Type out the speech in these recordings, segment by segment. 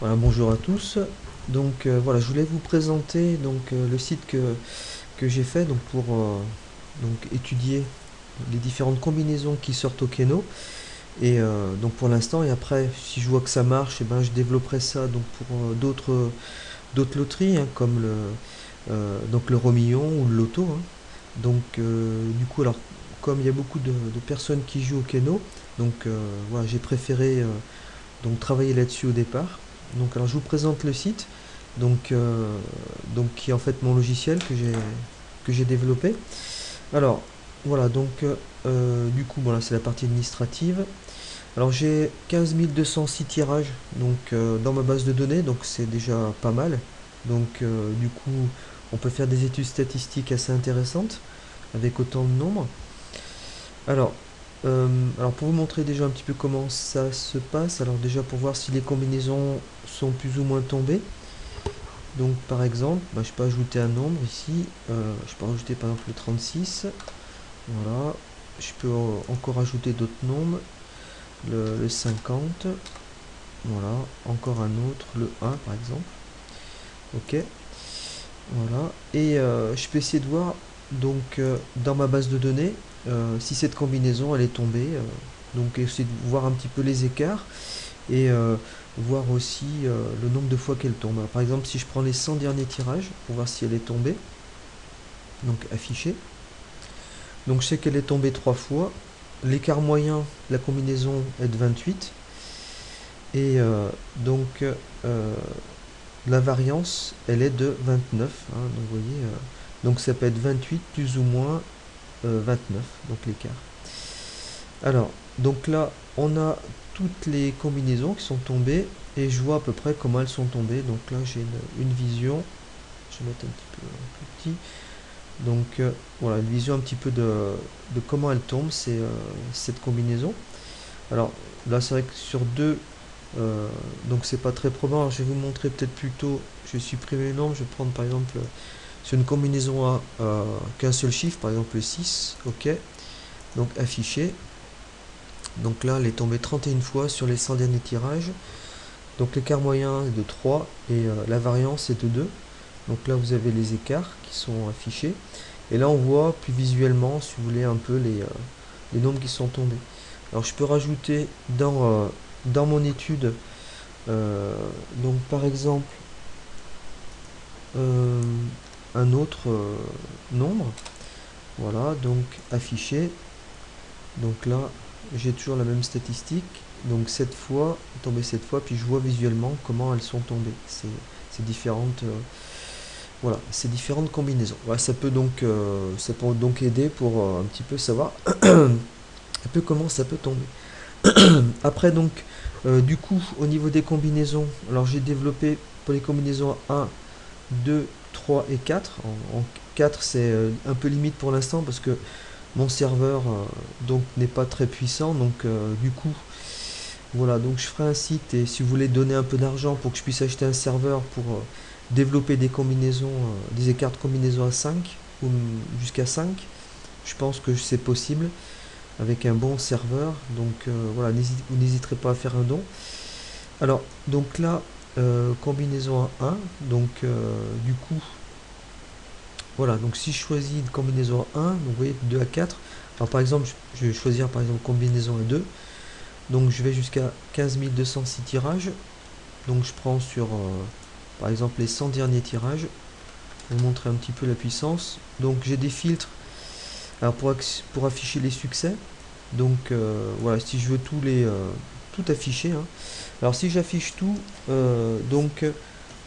Voilà, bonjour à tous. Donc voilà, je voulais vous présenter le site que j'ai fait pour étudier les différentes combinaisons qui sortent au Keno. Et donc pour l'instant, et après, si je vois que ça marche, et ben, je développerai ça pour d'autres loteries, hein, comme le Romillon ou le Loto, hein. Du coup, alors, comme il y a beaucoup de personnes qui jouent au Keno, voilà, j'ai préféré travailler là-dessus au départ. Donc alors je vous présente le site qui est en fait mon logiciel que j'ai développé. Alors voilà, du coup voilà, c'est la partie administrative. Alors j'ai 15 206 tirages dans ma base de données, donc c'est déjà pas mal. Du coup on peut faire des études statistiques assez intéressantes avec autant de nombres. Alors, alors pour vous montrer déjà un petit peu comment ça se passe, alors déjà pour voir si les combinaisons sont plus ou moins tombées. Donc par exemple, je peux ajouter un nombre ici, je peux rajouter par exemple le 36, voilà. Je peux encore ajouter d'autres nombres, le 50, voilà, encore un autre, le 1 par exemple, ok, voilà. Et je peux essayer de voir dans ma base de données si cette combinaison elle est tombée, donc essayer de voir un petit peu les écarts et voir aussi le nombre de fois qu'elle tombe. Alors, par exemple, si je prends les 100 derniers tirages pour voir si elle est tombée, donc affiché. Donc je sais qu'elle est tombée 3 fois. L'écart moyen de la combinaison est de 28. Et la variance, elle est de 29, hein. Donc vous voyez, donc ça peut être 28 plus ou moins 29, donc l'écart. Alors, donc là, on a toutes les combinaisons qui sont tombées et je vois à peu près comment elles sont tombées. Donc là, j'ai une vision. Je vais mettre un petit peu plus petit. Voilà, une vision un petit peu de comment elle tombe, cette combinaison. Alors là, c'est vrai que sur deux, donc c'est pas très probant. Alors, je vais vous montrer peut-être plutôt. Je vais supprimer le nombre. Je vais prendre par exemple sur une combinaison à qu'un seul chiffre, par exemple le 6. Ok. Donc affiché. Donc là, elle est tombée 31 fois sur les 100 derniers tirages. Donc l'écart moyen est de 3 et la variance est de 2. Donc là, vous avez les écarts qui sont affichés. Et là, on voit plus visuellement, si vous voulez, un peu les nombres qui sont tombés. Alors, je peux rajouter dans mon étude, par exemple, euh, un autre nombre. Voilà, donc affiché. Donc là, j'ai toujours la même statistique. Donc cette fois, tombé cette fois, puis je vois visuellement comment elles sont tombées. Ces différentes, voilà, ces différentes combinaisons. Voilà, ça peut donc aider pour un petit peu savoir un peu comment ça peut tomber. Après du coup, au niveau des combinaisons, alors j'ai développé pour les combinaisons 1, 2, 3 et 4. En 4, c'est un peu limite pour l'instant parce que mon serveur n'est pas très puissant. Du coup, voilà, donc je ferai un site et si vous voulez donner un peu d'argent pour que je puisse acheter un serveur pour développer des combinaisons, des écarts de combinaison à 5 ou jusqu'à 5, je pense que c'est possible avec un bon serveur. Voilà, vous n'hésiterez pas à faire un don. Alors, donc là, combinaison à 1, du coup, voilà, donc si je choisis une combinaison à 1, donc vous voyez 2 à 4. Alors par exemple, je vais choisir par exemple combinaison à 2. Donc je vais jusqu'à 15 206 tirages. Donc je prends sur par exemple les 100 derniers tirages pour vous montrer un petit peu la puissance. Donc j'ai des filtres alors pour afficher les succès. Voilà, si je veux tout afficher, hein. Alors si j'affiche tout,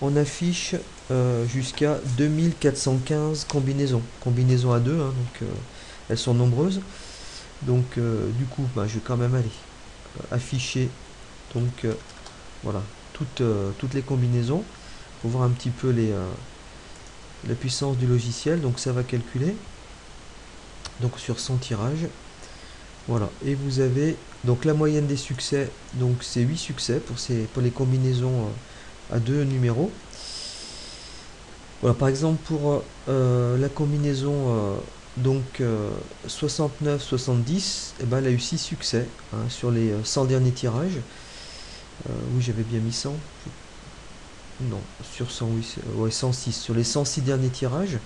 on affiche jusqu'à 2415 combinaisons. Combinaisons à 2, hein, elles sont nombreuses. Du coup, je vais quand même aller afficher donc voilà toutes les combinaisons pour voir un petit peu la puissance du logiciel. Donc ça va calculer donc sur 100 tirages. Voilà, et vous avez donc la moyenne des succès, donc c'est 8 succès pour les combinaisons à deux numéros. Voilà, par exemple pour la combinaison 69-70, et ben, elle a eu 6 succès, hein, sur les 100 derniers tirages. Oui, j'avais bien mis 100. non, sur 100, oui, ouais, 106, sur les 106 derniers tirages.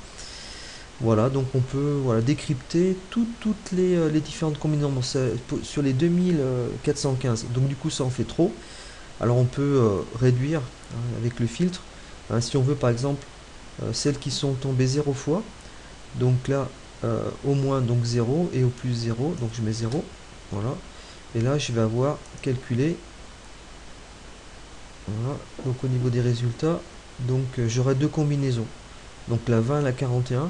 Voilà, donc on peut voilà, décrypter toutes les différentes combinaisons. Bon, sur les 2415, donc du coup ça en fait trop. Alors on peut réduire avec le filtre. Si on veut par exemple celles qui sont tombées 0 fois, donc là au moins donc 0 et au plus 0, donc je mets 0. Voilà. Et là je vais avoir calculé. Voilà. Donc au niveau des résultats, donc j'aurai deux combinaisons. Donc la 20, la 41,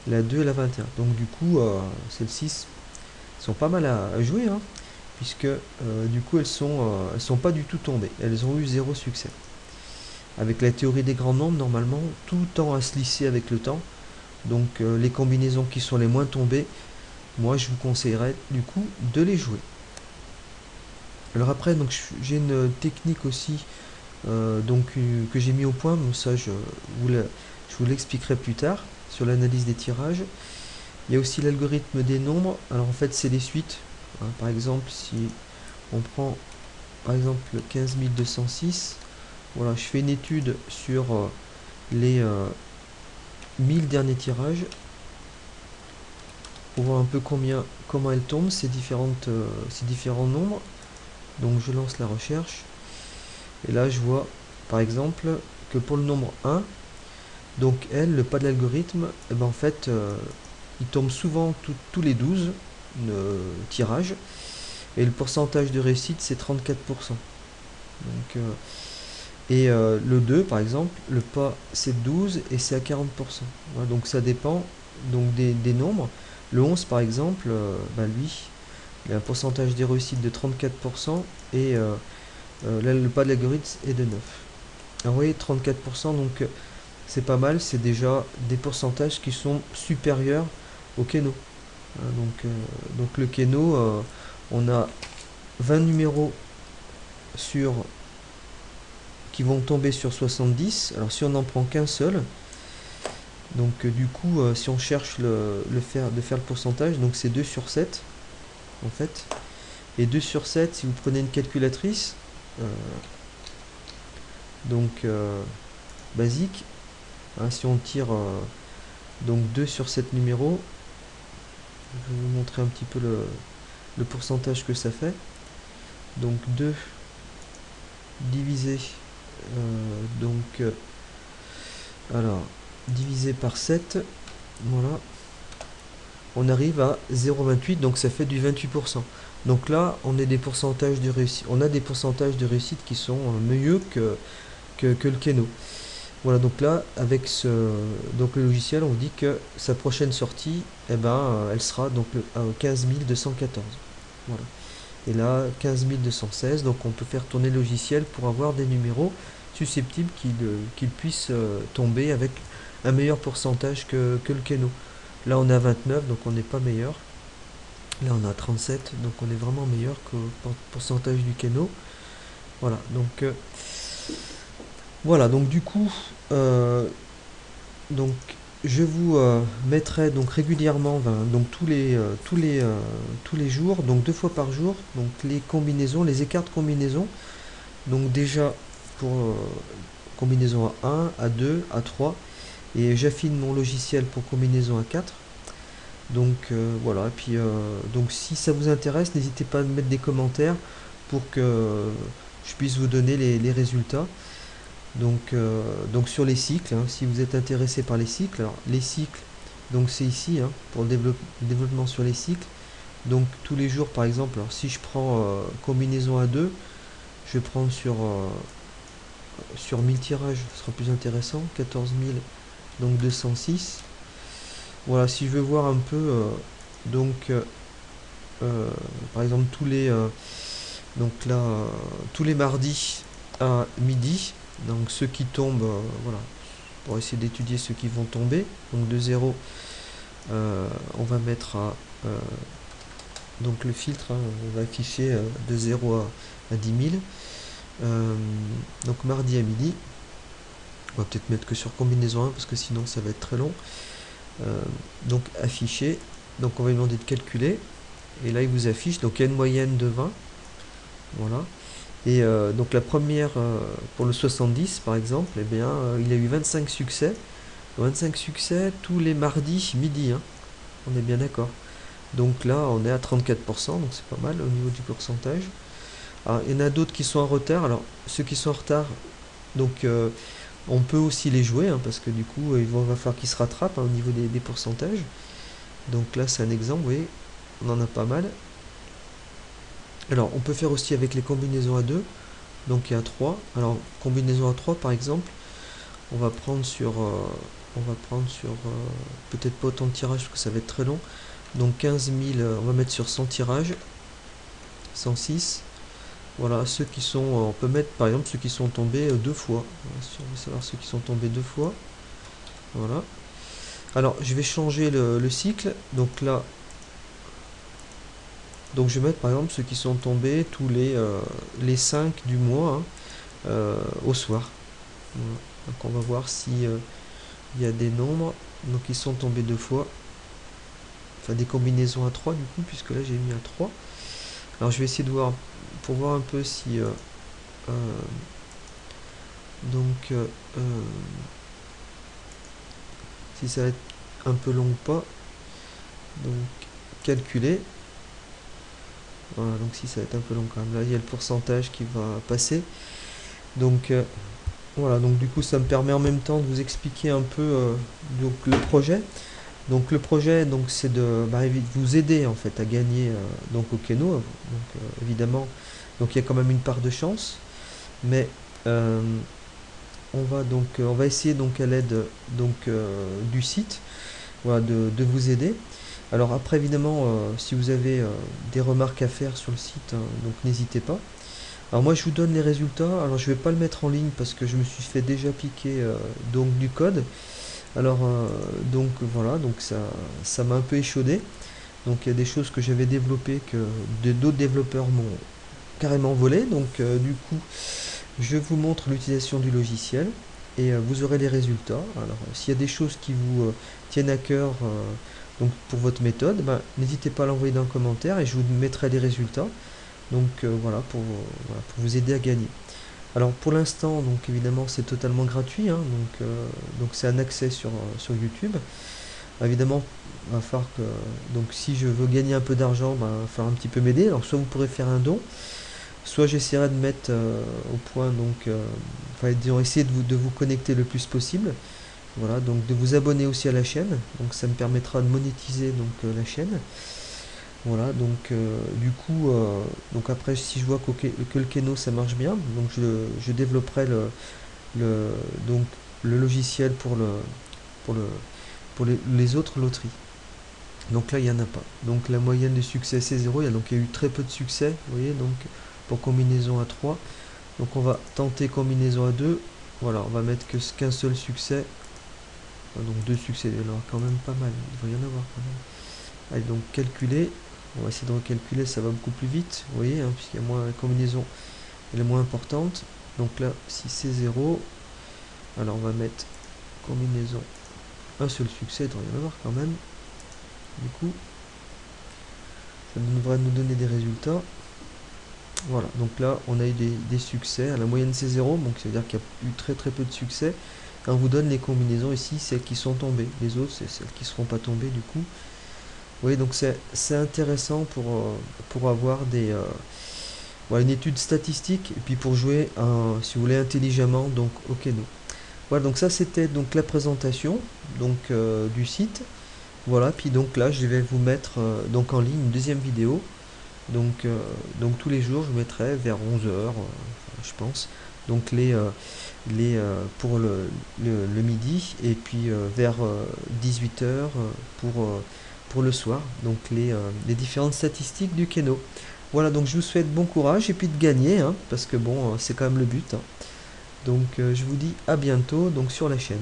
la 2 et la 21. Donc du coup, celles-ci sont pas mal à jouer, hein, puisque du coup elles sont pas du tout tombées. Elles ont eu zéro succès. Avec la théorie des grands nombres, normalement, tout tend à se lisser avec le temps. Donc les combinaisons qui sont les moins tombées, moi je vous conseillerais du coup de les jouer. Alors après, donc j'ai une technique aussi que j'ai mis au point, mais ça je vous l'expliquerai plus tard sur l'analyse des tirages. Il y a aussi l'algorithme des nombres. Alors en fait c'est les suites. Par exemple si on prend par exemple 15206, voilà, je fais une étude sur les 1000 derniers tirages pour voir un peu comment elles tombent ces différents nombres. Donc je lance la recherche et là je vois par exemple que pour le nombre 1, donc le pas de l'algorithme, eh ben, en fait il tombe souvent tous les 12 tirages et le pourcentage de réussite c'est 34%. Donc, le 2 par exemple, le pas c'est 12 et c'est à 40%. Voilà, donc ça dépend donc des nombres. Le 11 par exemple, lui, il a un pourcentage des réussites de 34% et là le pas de l'algorithme est de 9. Alors vous voyez 34%, donc c'est pas mal, c'est déjà des pourcentages qui sont supérieurs au Keno. Donc le Keno, on a 20 numéros qui vont tomber sur 70. Alors si on n'en prend qu'un seul, donc du coup si on cherche de faire le pourcentage, donc c'est 2 sur 7 en fait. Et 2 sur 7, si vous prenez une calculatrice, euh, basique, si on tire donc 2 sur 7 numéros, je vais vous montrer un petit peu le pourcentage que ça fait. Donc 2 divisé alors divisé par 7, voilà, on arrive à 0,28, donc ça fait du 28%. Donc là on a des pourcentages de réussite qui sont mieux que le Keno. Voilà, donc là avec donc le logiciel, on dit que sa prochaine sortie, elle sera donc à 15 214. Voilà. Et là 15 216, donc on peut faire tourner le logiciel pour avoir des numéros susceptibles qu'il puisse tomber avec un meilleur pourcentage que le Keno. Là on a 29, donc on n'est pas meilleur. Là on a 37, donc on est vraiment meilleur que le pourcentage du Keno. Voilà, donc du coup, donc je vous mettrai donc régulièrement, donc tous les jours, donc 2 fois par jour, donc les combinaisons, les écarts de combinaison. Donc déjà pour combinaison à 1, à 2, à 3, et j'affine mon logiciel pour combinaison à 4. Donc voilà, et puis donc si ça vous intéresse, n'hésitez pas à mettre des commentaires pour que je puisse vous donner les résultats. Donc sur les cycles, si vous êtes intéressé par les cycles, alors les cycles, donc c'est ici pour le développement sur les cycles. Donc tous les jours par exemple, alors si je prends combinaison à 2, je vais prendre sur 1000 tirages, ce sera plus intéressant, 14 000, donc 206. Voilà, si je veux voir un peu, par exemple tous les mardis à midi, donc ceux qui tombent, voilà, pour essayer d'étudier ceux qui vont tomber. Donc de 0, on va mettre donc le filtre, on va afficher de 0 à 10 000. Donc mardi à midi, on va peut-être mettre que sur combinaison 1 parce que sinon ça va être très long. Donc afficher, donc on va lui demander de calculer, et là il vous affiche, donc il y a une moyenne de 20, voilà, Et donc la première, pour le 70 par exemple, eh bien, il a eu 25 succès. 25 succès tous les mardis midi, hein. On est bien d'accord. Donc là, on est à 34%, donc c'est pas mal au niveau du pourcentage. Alors, il y en a d'autres qui sont en retard. Alors, ceux qui sont en retard, donc on peut aussi les jouer, hein, parce que du coup, va falloir qu'ils se rattrapent, hein, au niveau des pourcentages. Donc là, c'est un exemple, vous voyez, on en a pas mal. Alors, on peut faire aussi avec les combinaisons à 2, donc il y a 3. Alors, combinaison à 3, par exemple, on va prendre sur, peut-être pas autant de tirages, parce que ça va être très long. Donc 15 000, on va mettre sur 100 tirages, 106. Voilà, ceux qui sont, on peut mettre par exemple ceux qui sont tombés deux fois. Si on veut savoir ceux qui sont tombés deux fois. Voilà. Alors, je vais changer le cycle. Donc là, donc je vais mettre par exemple ceux qui sont tombés tous les 5 du mois, hein, au soir. Voilà. Donc on va voir si il y a des nombres donc ils sont tombés deux fois. Enfin des combinaisons à 3 du coup, puisque là j'ai mis à 3. Alors je vais essayer de voir pour voir un peu si donc si ça va être un peu long ou pas. Donc calculer. Voilà, donc si ça va être un peu long quand même. Là il y a le pourcentage qui va passer. Donc voilà, donc du coup ça me permet en même temps de vous expliquer un peu donc le projet. Donc le projet, donc c'est de vous aider en fait à gagner donc au Keno. Donc évidemment, donc il y a quand même une part de chance, mais on va essayer donc à l'aide donc du site, voilà, de vous aider. Alors après évidemment, si vous avez des remarques à faire sur le site, hein, donc n'hésitez pas. Alors moi je vous donne les résultats. Alors je vais pas le mettre en ligne parce que je me suis fait déjà piquer donc du code. Alors donc voilà, donc ça m'a un peu échaudé. Donc il y a des choses que j'avais développées que d'autres développeurs m'ont carrément volé. Donc du coup, je vous montre l'utilisation du logiciel et vous aurez les résultats. Alors s'il y a des choses qui vous tiennent à cœur donc pour votre méthode, ben, n'hésitez pas à l'envoyer dans le commentaire et je vous mettrai les résultats. Donc voilà, pour vous aider à gagner. Alors pour l'instant, donc évidemment c'est totalement gratuit, hein, donc c'est un accès sur YouTube. Évidemment, il va falloir que, donc si je veux gagner un peu d'argent, ben, il va falloir un petit peu m'aider. Alors soit vous pourrez faire un don, soit j'essaierai de mettre au point, donc, enfin disons, essayer de vous connecter le plus possible. Voilà, donc de vous abonner aussi à la chaîne, donc ça me permettra de monétiser donc la chaîne. Voilà, donc du coup, donc après si je vois que le Keno ça marche bien, donc je développerai le, donc, le logiciel pour, le, pour les autres loteries. Donc là il n'y en a pas. Donc la moyenne de succès c'est 0, donc il y a eu très peu de succès, vous voyez, donc pour combinaison à 3. Donc on va tenter combinaison à 2. Voilà, on va mettre qu'un seul succès. Donc deux succès, il y en aura quand même pas mal, il devrait y en avoir quand même. Allez, donc calculer. On va essayer de recalculer, ça va beaucoup plus vite, vous voyez, hein, puisqu'il y a moins la combinaison, elle est moins importante. Donc là, si c'est 0, alors on va mettre combinaison, un seul succès, il devrait y en avoir quand même. Du coup, ça devrait nous donner des résultats. Voilà, donc là, on a eu des succès. La moyenne c'est 0, donc ça veut dire qu'il y a eu très très peu de succès. Et on vous donne les combinaisons ici, celles qui sont tombées. Les autres, c'est celles qui ne seront pas tombées du coup. Oui, donc c'est intéressant pour avoir voilà, une étude statistique et puis pour jouer, si vous voulez, intelligemment donc au Keno. Voilà, donc ça c'était donc la présentation donc du site. Voilà, puis donc là je vais vous mettre donc en ligne une deuxième vidéo. Donc tous les jours je mettrai vers 11 heures, je pense. Donc pour le midi et puis vers 18 heures pour le soir, donc les différentes statistiques du Keno. Voilà, donc je vous souhaite bon courage et puis de gagner, hein, parce que bon, c'est quand même le but, hein. Donc je vous dis à bientôt donc sur la chaîne.